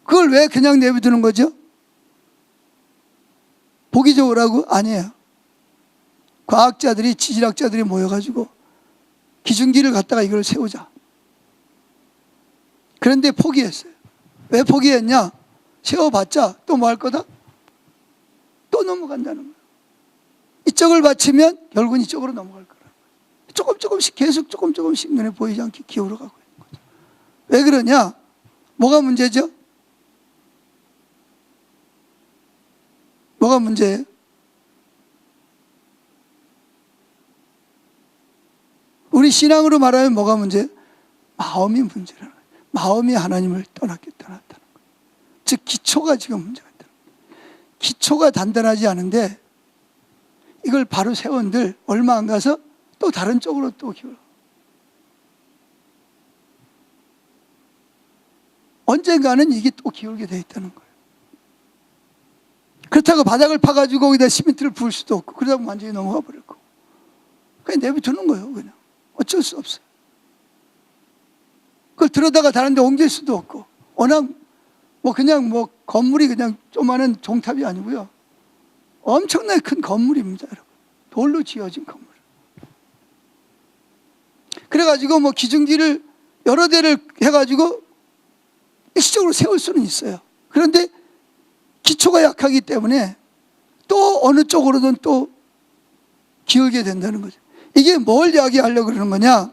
그걸 왜 그냥 내버두는 거죠? 보기 좋으라고? 아니에요. 과학자들이, 지질학자들이 모여가지고 기중기를 갖다가 이걸 세우자. 그런데 포기했어요. 왜 포기했냐? 세워봤자 또 뭐 할 거다? 또 넘어간다는 거예요. 이쪽을 받치면 결국은 이쪽으로 넘어갈 거라는 거예요. 조금씩 계속 조금씩 눈에 보이지 않게 기울어가고 있는 거죠. 왜 그러냐? 뭐가 문제죠? 뭐가 문제예요? 우리 신앙으로 말하면 뭐가 문제예요? 마음이 문제라는 거예요. 마음이 하나님을 떠났다는 거예요. 즉 기초가 지금 문제가 있다는 거예요. 기초가 단단하지 않은데 이걸 바로 세운들 얼마 안 가서 또 다른 쪽으로 또 기울어. 언젠가는 이게 또 기울게 돼 있다는 거예요. 그렇다고 바닥을 파가지고 거기다 시멘트를 부을 수도 없고 그러다 보면 완전히 넘어가 버릴 거고 그냥 내버두는 거예요. 그냥 어쩔 수 없어요. 그걸 들어다가 다른 데 옮길 수도 없고 워낙 그냥 건물이 그냥 조그마한 종탑이 아니고요. 엄청나게 큰 건물입니다, 여러분. 돌로 지어진 건물. 그래가지고 기중기를 여러 대를 해가지고 일시적으로 세울 수는 있어요. 그런데 기초가 약하기 때문에 또 어느 쪽으로든 또 기울게 된다는 거죠. 이게 뭘 이야기하려고 그러는 거냐?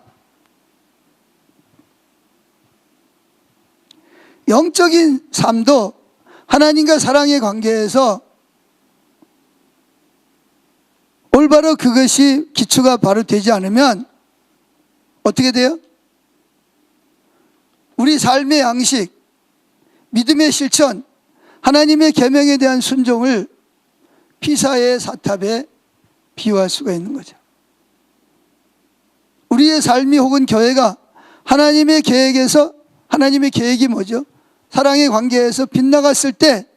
영적인 삶도 하나님과 사랑의 관계에서 올바로 그것이 기초가 바로 되지 않으면 어떻게 돼요? 우리 삶의 양식, 믿음의 실천, 하나님의 계명에 대한 순종을 피사의 사탑에 비유할 수가 있는 거죠. 우리의 삶이 혹은 교회가 하나님의 계획에서, 하나님의 계획이 뭐죠? 사랑의 관계에서 빗나갔을 때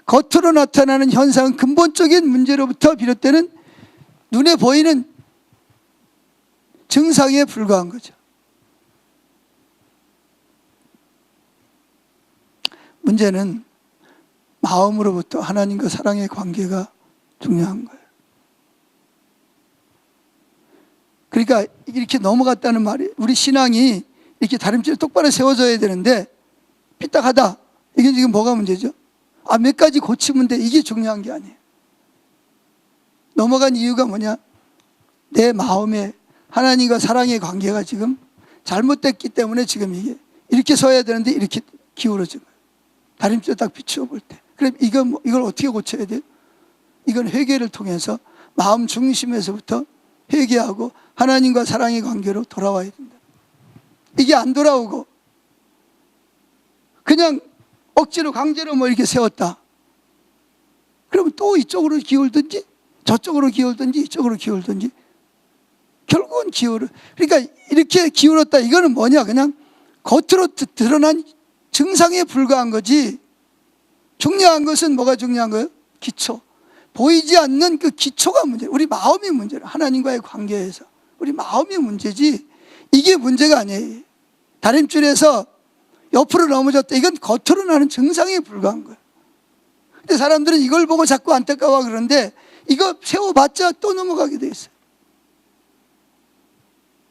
겉으로 나타나는 현상은 근본적인 문제로부터 비롯되는 눈에 보이는 증상에 불과한 거죠. 문제는 마음으로부터 하나님과 사랑의 관계가 중요한 거예요. 그러니까 이렇게 넘어갔다는 말이, 우리 신앙이 이렇게 다림질을 똑바로 세워져야 되는데 삐딱하다. 이게 지금 뭐가 문제죠? 몇 가지 고치면 돼. 이게 중요한 게 아니에요. 넘어간 이유가 뭐냐? 내 마음에 하나님과 사랑의 관계가 지금 잘못됐기 때문에 지금 이게 이렇게 서야 되는데 이렇게 기울어진 거예요. 다림질 딱 비추어 볼 때. 그럼 이걸 어떻게 고쳐야 돼요? 이건 회개를 통해서 마음 중심에서부터 회개하고 하나님과 사랑의 관계로 돌아와야 된다. 이게 안 돌아오고 그냥 억지로 강제로 뭐 이렇게 세웠다. 그러면 또 이쪽으로 기울든지 저쪽으로 기울든지 이쪽으로 기울든지 결국은 기울어. 그러니까 이렇게 기울었다. 이거는 뭐냐? 그냥 겉으로 드러난 증상에 불과한 거지. 중요한 것은 뭐가 중요한 거예요? 기초. 보이지 않는 그 기초가 문제예요. 우리 마음이 문제예요. 하나님과의 관계에서 우리 마음이 문제지 이게 문제가 아니에요. 다림줄에서 옆으로 넘어졌다. 이건 겉으로 나는 증상에 불과한 거예요. 근데 사람들은 이걸 보고 자꾸 안타까워 그러는데 이거 세워봤자 또 넘어가게 돼 있어요.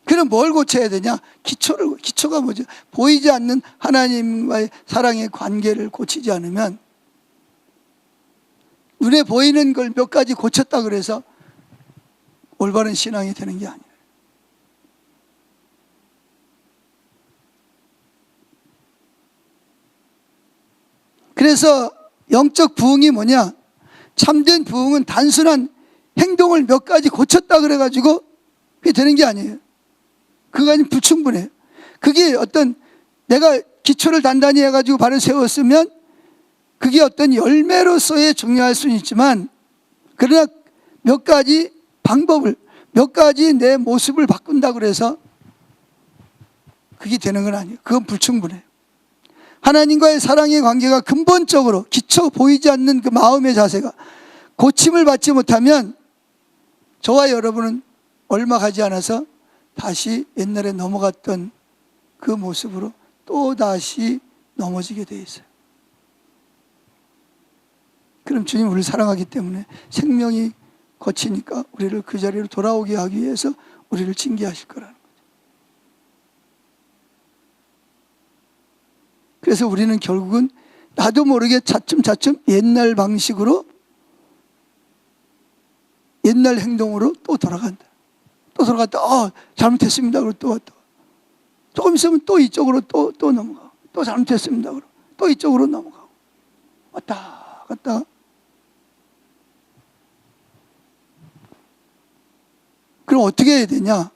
그럼 뭘 고쳐야 되냐? 기초가 뭐죠? 보이지 않는 하나님과의 사랑의 관계를 고치지 않으면 눈에 보이는 걸 몇 가지 고쳤다 그래서 올바른 신앙이 되는 게 아니에요. 그래서 영적 부흥이 뭐냐? 참된 부흥은 단순한 행동을 몇 가지 고쳤다 그래가지고 그게 되는 게 아니에요. 그거 아니면 불충분해요. 그게 어떤 내가 기초를 단단히 해가지고 발을 세웠으면 그게 어떤 열매로서의 중요할 수는 있지만 그러나 몇 가지 방법을 몇 가지 내 모습을 바꾼다고 그래서 그게 되는 건 아니에요. 그건 불충분해요. 하나님과의 사랑의 관계가 근본적으로 기초 보이지 않는 그 마음의 자세가 고침을 받지 못하면 저와 여러분은 얼마 가지 않아서 다시 옛날에 넘어갔던 그 모습으로 또 다시 넘어지게 돼 있어요. 그럼 주님 우리를 사랑하기 때문에 생명이 거치니까 우리를 그 자리로 돌아오게 하기 위해서 우리를 징계하실 거라는 거죠. 그래서 우리는 결국은 나도 모르게 차츰차츰 옛날 방식으로 옛날 행동으로 또 돌아간다. 또 돌아갔다. 잘못했습니다. 그러고 또 왔다. 조금 있으면 또 이쪽으로 또 넘어가고 또 잘못했습니다. 그러고 또 이쪽으로 넘어가고 왔다 갔다. 그럼 어떻게 해야 되냐?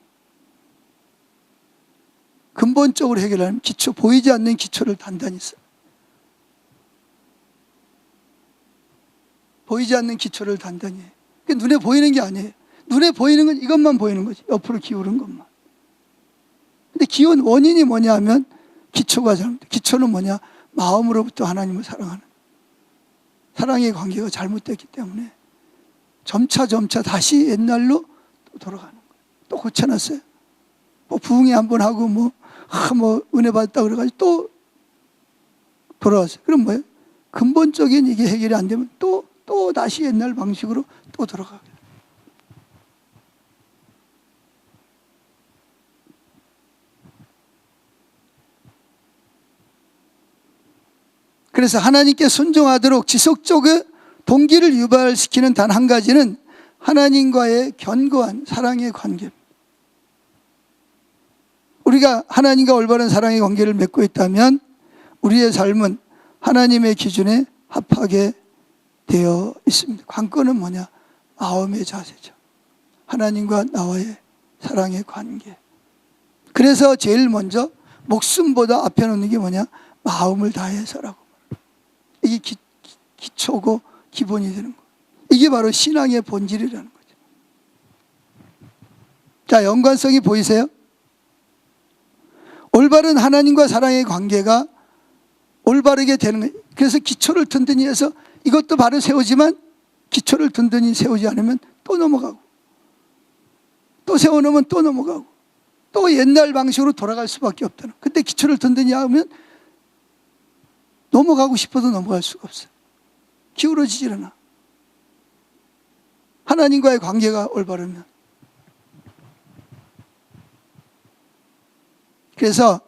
근본적으로 해결하면 기초, 보이지 않는 기초를 단단히 써. 보이지 않는 기초를 단단히 해. 눈에 보이는 게 아니에요. 눈에 보이는 건 이것만 보이는 거지. 옆으로 기울은 것만. 근데 기운 원인이 뭐냐 하면 기초가 잘못돼. 기초는 뭐냐? 마음으로부터 하나님을 사랑하는 사랑의 관계가 잘못됐기 때문에 점차 다시 옛날로 또 돌아가는 거예요. 또 고쳐놨어요. 뭐 부흥회 한번 하고 뭐 은혜 받았다 그래가지고 또 돌아왔어요. 그럼 뭐예요? 근본적인 이게 해결이 안 되면 또 다시 옛날 방식으로 또 돌아가게 돼요. 그래서 하나님께 순종하도록 지속적인 동기를 유발시키는 단 한 가지는 하나님과의 견고한 사랑의 관계입니다. 우리가 하나님과 올바른 사랑의 관계를 맺고 있다면 우리의 삶은 하나님의 기준에 합하게 되어 있습니다. 관건은 뭐냐? 마음의 자세죠. 하나님과 나와의 사랑의 관계. 그래서 제일 먼저 목숨보다 앞에 놓는 게 뭐냐? 마음을 다해서라고. 이게 기초고 기본이 되는 거예요. 이게 바로 신앙의 본질이라는 거죠. 자, 연관성이 보이세요? 올바른 하나님과 사랑의 관계가 올바르게 되는 거예요. 그래서 기초를 든든히 해서 이것도 바로 세우지만 기초를 든든히 세우지 않으면 또 넘어가고, 또 세워놓으면 또 넘어가고, 또 옛날 방식으로 돌아갈 수밖에 없다는. 근데 기초를 든든히 하면 넘어가고 싶어도 넘어갈 수가 없어요. 기울어지질 않아. 하나님과의 관계가 올바르면. 그래서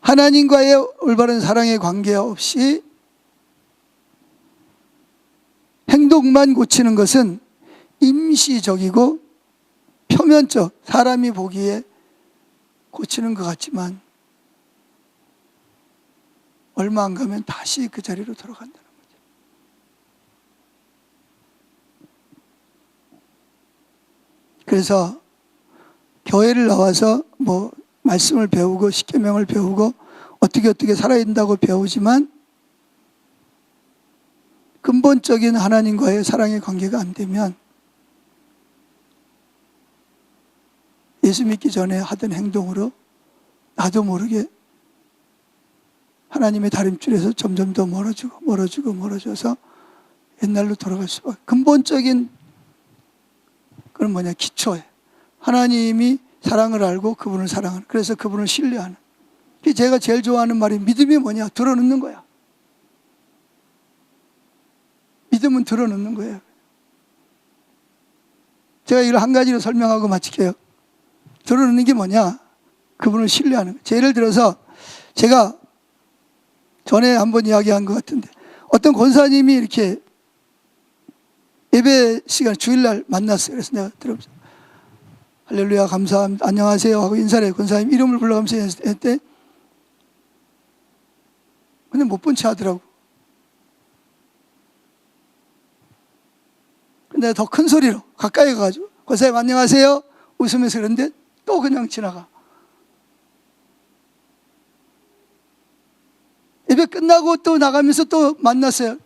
하나님과의 올바른 사랑의 관계 없이 행동만 고치는 것은 임시적이고 표면적, 사람이 보기에 고치는 것 같지만 얼마 안 가면 다시 그 자리로 돌아간다는 거죠. 그래서 교회를 나와서 뭐 말씀을 배우고 십계명을 배우고 어떻게 살아야 된다고 배우지만 근본적인 하나님과의 사랑의 관계가 안 되면 예수 믿기 전에 하던 행동으로 나도 모르게 하나님의 다림줄에서 점점 더 멀어져서 옛날로 돌아갈 수밖에. 근본적인 그건 뭐냐? 기초에 하나님이 사랑을 알고 그분을 사랑하는, 그래서 그분을 신뢰하는. 제가 제일 좋아하는 말이 믿음이 뭐냐? 들어놓는 거야. 믿음은 들어놓는 거예요. 제가 이걸 한 가지로 설명하고 마칠게요. 들어놓는 게 뭐냐? 그분을 신뢰하는 거예요. 예를 들어서 제가 전에 한번 이야기한 것 같은데 어떤 권사님이 이렇게 예배 시간 주일날 만났어요. 그래서 내가 들어보면서 할렐루야 감사합니다 안녕하세요 하고 인사를 해요. 권사님 이름을 불러가면서 했대. 근데 못 본 채 하더라고. 근데 더 큰 소리로 가까이 가가지고 권사님 안녕하세요 웃으면서 그러는데 또 그냥 지나가. 예배 끝나고 또 나가면서 또 만났어요.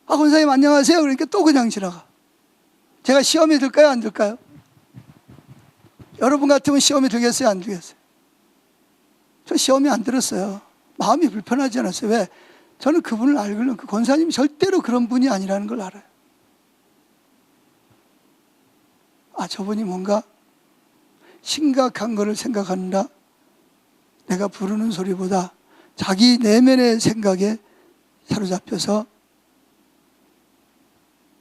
아 권사님 안녕하세요 그러니까 또 그냥 지나가. 제가 시험에 들까요 안 들까요? 여러분 같으면 시험에 들겠어요 안 들겠어요? 저 시험에 안 들었어요. 마음이 불편하지 않았어요. 왜? 저는 그분을 알고는 그 권사님이 절대로 그런 분이 아니라는 걸 알아요. 아 저분이 뭔가 심각한 거를 생각한다. 내가 부르는 소리보다 자기 내면의 생각에 사로잡혀서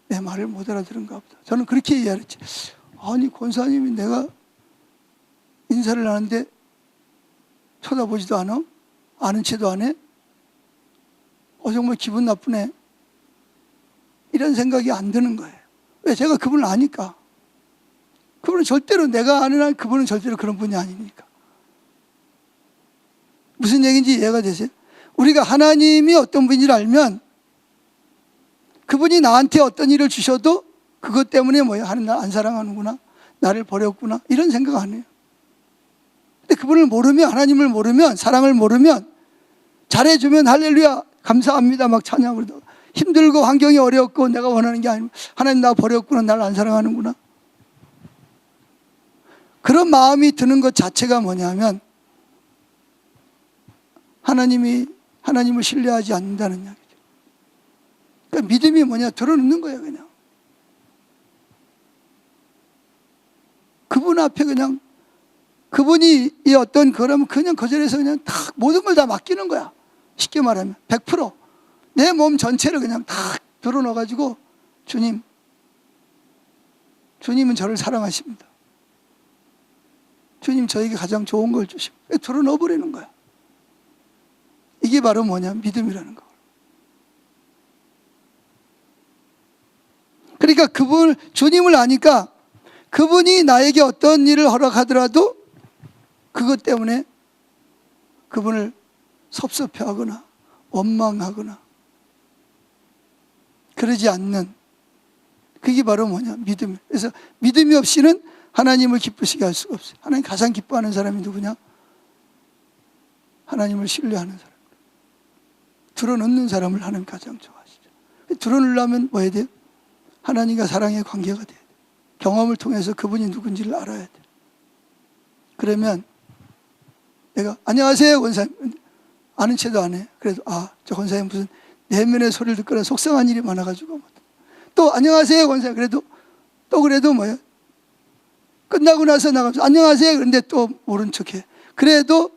내 말을 못 알아들은가 보다. 저는 그렇게 이해했지. 아니 권사님이 내가 인사를 하는데 쳐다보지도 않아? 아는 체도 안 해? 정말 기분 나쁘네. 이런 생각이 안 드는 거예요. 왜? 제가 그분을 아니까. 그분은 절대로 내가 아는 한 그분은 절대로 그런 분이 아니니까. 무슨 얘기인지 이해가 되세요? 우리가 하나님이 어떤 분인지를 알면 그분이 나한테 어떤 일을 주셔도 그것 때문에 뭐야? 하나님 날 안 사랑하는구나. 나를 버렸구나. 이런 생각 안 해요. 근데 그분을 모르면, 하나님을 모르면, 사랑을 모르면 잘해주면 할렐루야 감사합니다 막 찬양을 하고 힘들고 환경이 어렵고 내가 원하는 게 아니고 하나님 나 버렸구나. 나를 안 사랑하는구나. 그런 마음이 드는 것 자체가 뭐냐면 하나님을 신뢰하지 않는다는 이야기죠. 그러니까 믿음이 뭐냐? 들어놓는 거예요 그냥. 그분 앞에 그냥 그분이 이 어떤 그러면 그냥 그 자리에서 그냥 다 모든 걸 다 맡기는 거야. 쉽게 말하면 100% 내 몸 전체를 그냥 다 들어넣어가지고 주님은 저를 사랑하십니다. 주님 저에게 가장 좋은 걸 주십니다. 들어넣어버리는 거야. 이게 바로 뭐냐? 믿음이라는 거. 그러니까 주님을 아니까 그분이 나에게 어떤 일을 허락하더라도 그것 때문에 그분을 섭섭해하거나 원망하거나 그러지 않는, 그게 바로 뭐냐? 믿음. 그래서 믿음이 없이는 하나님을 기쁘시게 할 수가 없어요. 하나님 가장 기뻐하는 사람이 누구냐? 하나님을 신뢰하는 사람. 드러놓는 사람을 하나님 가장 좋아하시죠. 드러내려면 뭐 해야 돼요? 하나님과 사랑의 관계가 돼야 돼요. 경험을 통해서 그분이 누군지를 알아야 돼요. 그러면 내가 안녕하세요 권사님 아는 체도 안 해. 그래도 저 권사님 무슨 내면의 소리를 듣거나 속상한 일이 많아가지고 또 안녕하세요 권사님 그래도 뭐야, 끝나고 나서 나가면서 안녕하세요 그런데 또 모른 척해. 그래도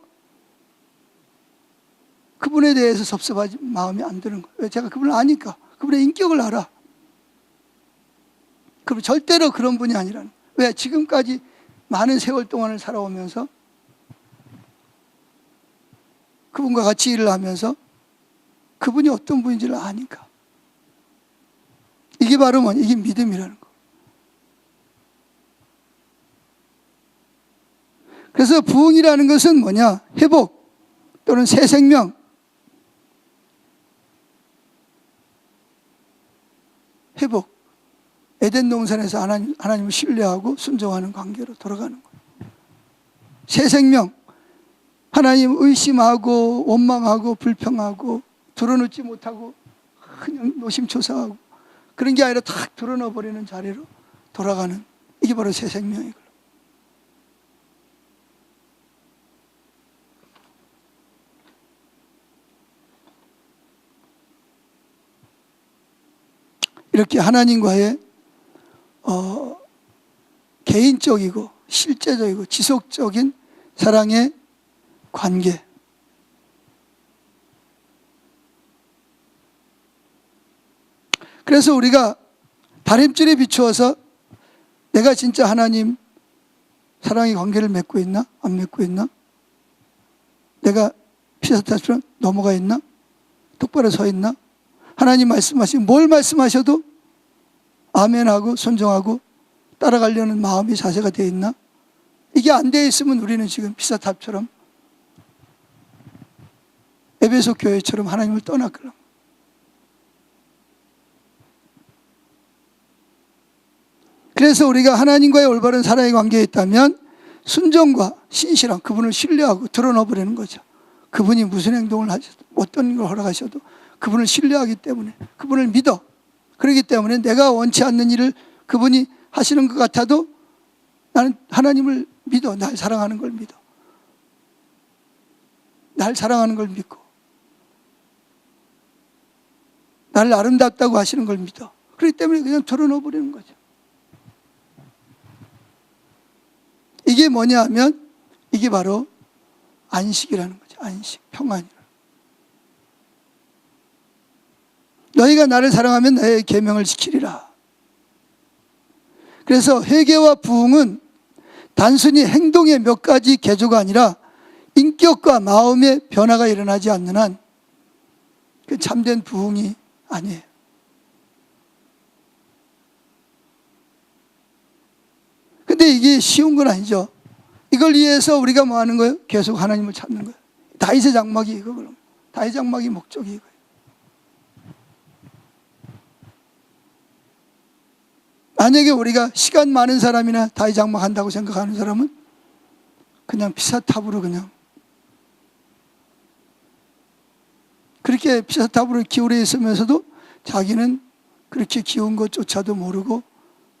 그분에 대해서 섭섭하지 마음이 안 드는 거예요. 왜? 제가 그분을 아니까. 그분의 인격을 알아. 그럼 절대로 그런 분이 아니라는 거예요. 왜? 지금까지 많은 세월 동안을 살아오면서 그분과 같이 일을 하면서 그분이 어떤 분인지를 아니까. 이게 바로 뭐냐? 이게 믿음이라는 거. 그래서 부흥이라는 것은 뭐냐? 회복 또는 새 생명. 회복. 에덴 동산에서 하나님을 신뢰하고 순종하는 관계로 돌아가는 거예요. 새 생명. 하나님 의심하고 원망하고 불평하고 드러놓지 못하고 그냥 노심초사하고 그런 게 아니라 탁 드러넣어버리는 자리로 돌아가는, 이게 바로 새 생명이거든요. 이렇게 하나님과의 개인적이고 실제적이고 지속적인 사랑의 관계. 그래서 우리가 다림줄에 비추어서 내가 진짜 하나님 사랑의 관계를 맺고 있나? 안 맺고 있나? 내가 피사타처럼 넘어가 있나? 똑바로 서 있나? 하나님 말씀하시면 뭘 말씀하셔도 아멘하고 순종하고 따라가려는 마음이 자세가 되어 있나? 이게 안 되어 있으면 우리는 지금 피사탑처럼 에베소 교회처럼 하나님을 떠났거든. 그래서 우리가 하나님과의 올바른 사랑의 관계에 있다면 순종과 신실함, 그분을 신뢰하고 드러넣어버리는 거죠. 그분이 무슨 행동을 하셔도 어떤 걸 허락하셔도 그분을 신뢰하기 때문에, 그분을 믿어. 그렇기 때문에 내가 원치 않는 일을 그분이 하시는 것 같아도 나는 하나님을 믿어. 날 사랑하는 걸 믿어. 날 사랑하는 걸 믿고 나를 아름답다고 하시는 걸 믿어. 그렇기 때문에 그냥 드러넣어버리는 거죠. 이게 뭐냐 하면 이게 바로 안식이라는 거죠. 안식, 평안이라는. 너희가 나를 사랑하면 나의 계명을 지키리라. 그래서 회개와 부흥은 단순히 행동의 몇 가지 개조가 아니라 인격과 마음의 변화가 일어나지 않는 한 그 참된 부흥이 아니에요. 근데 이게 쉬운 건 아니죠. 이걸 위해서 우리가 뭐 하는 거예요? 계속 하나님을 찾는 거예요. 다윗의 장막이 이거거든요. 다윗의 장막이 목적이 이거예요. 만약에 우리가 시간 많은 사람이나 다윗 장막 한다고 생각하는 사람은 그냥 피사탑으로 그냥 그렇게 피사탑으로 기울어 있으면서도 자기는 그렇게 기운 것조차도 모르고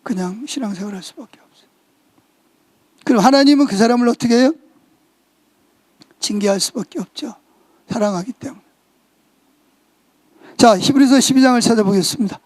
그냥 신앙생활을 할 수밖에 없어요. 그럼 하나님은 그 사람을 어떻게 해요? 징계할 수밖에 없죠. 사랑하기 때문에. 자, 히브리서 12장을 찾아보겠습니다.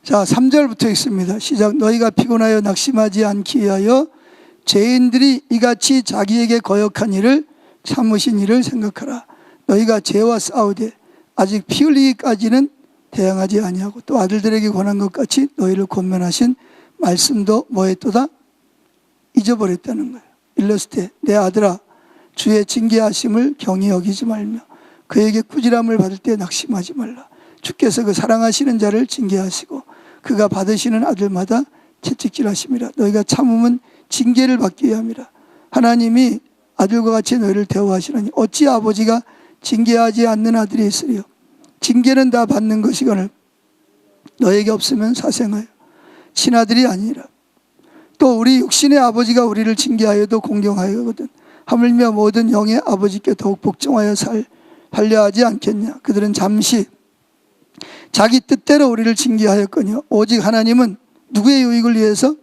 자, 3절부터 읽습니다. 시작. 너희가 피곤하여 낙심하지 않기 위하여 죄인들이 이같이 자기에게 거역한 일을 참으신 일을 생각하라. 너희가 죄와 싸우되 아직 피 흘리기까지는 대항하지 아니하고 또 아들들에게 권한 것 같이 너희를 권면하신 말씀도 뭐했도다? 잊어버렸다는 거예요. 일렀을 때 내 아들아 주의 징계하심을 경히 여기지 말며 그에게 꾸지람을 받을 때 낙심하지 말라. 주께서 그 사랑하시는 자를 징계하시고 그가 받으시는 아들마다 채찍질하심이라. 너희가 참으면 징계를 받기 위함이라. 하나님이 아들과 같이 너희를 대우하시느니 어찌 아버지가 징계하지 않는 아들이 있으리요. 징계는 다 받는 것이거늘 너에게 없으면 사생하여 친아들이 아니라. 또 우리 육신의 아버지가 우리를 징계하여도 공경하여거든 하물며 모든 영의 아버지께 더욱 복종하여 살려 하지 않겠냐. 그들은 잠시 자기 뜻대로 우리를 징계하였거니와 오직 하나님은 누구의 유익을 위해서?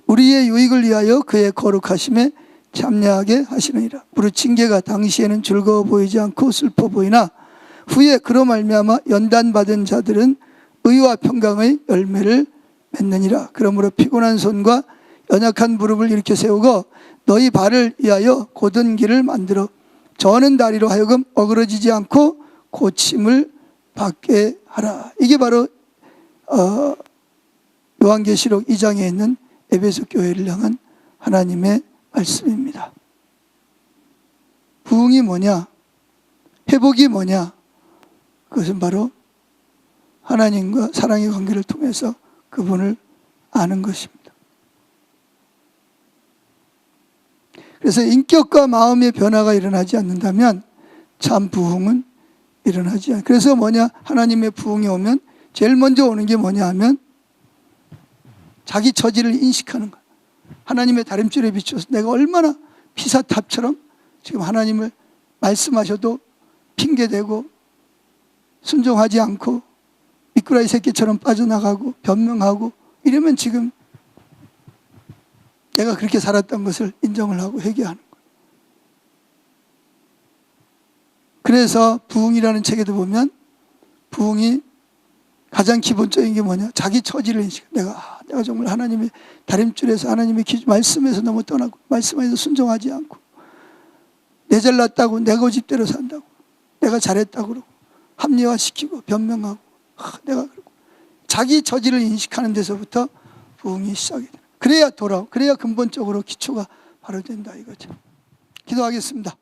우리의 유익을 위하여 그의 거룩하심에 참여하게 하시느니라. 무릇 징계가 당시에는 즐거워 보이지 않고 슬퍼 보이나 후에 그로 말미암아 연단받은 자들은 의와 평강의 열매를 맺느니라. 그러므로 피곤한 손과 연약한 무릎을 일으켜 세우고 너희 발을 위하여 곧은 길을 만들어 저는 다리로 하여금 어그러지지 않고 고침을 받게 하라. 이게 바로 요한계시록 2장에 있는 에베소 교회를 향한 하나님의 말씀입니다. 부흥이 뭐냐? 회복이 뭐냐? 그것은 바로 하나님과 사랑의 관계를 통해서 그분을 아는 것입니다. 그래서 인격과 마음의 변화가 일어나지 않는다면 참 부흥은 일어나지 않아요. 그래서 뭐냐? 하나님의 부흥이 오면 제일 먼저 오는 게 뭐냐 하면 자기 처지를 인식하는 거예요. 하나님의 다림줄에 비춰서 내가 얼마나 피사탑처럼 지금 하나님을 말씀하셔도 핑계대고 순종하지 않고 미꾸라지 새끼처럼 빠져나가고 변명하고 이러면 지금 내가 그렇게 살았던 것을 인정을 하고 회개하는 거예요. 그래서 부흥이라는 책에도 보면 부흥이 가장 기본적인 게 뭐냐? 자기 처지를 인식. 내가 정말 하나님의 다림줄에서 하나님의 말씀에서 너무 떠나고 말씀에서 순종하지 않고 내 잘났다고 내 고집대로 산다고 내가 잘했다고 그러고 합리화시키고 변명하고 내가 그러고 자기 처지를 인식하는 데서부터 부흥이 시작이 돼요. 그래야 돌아오고 그래야 근본적으로 기초가 바로 된다 이거죠. 기도하겠습니다.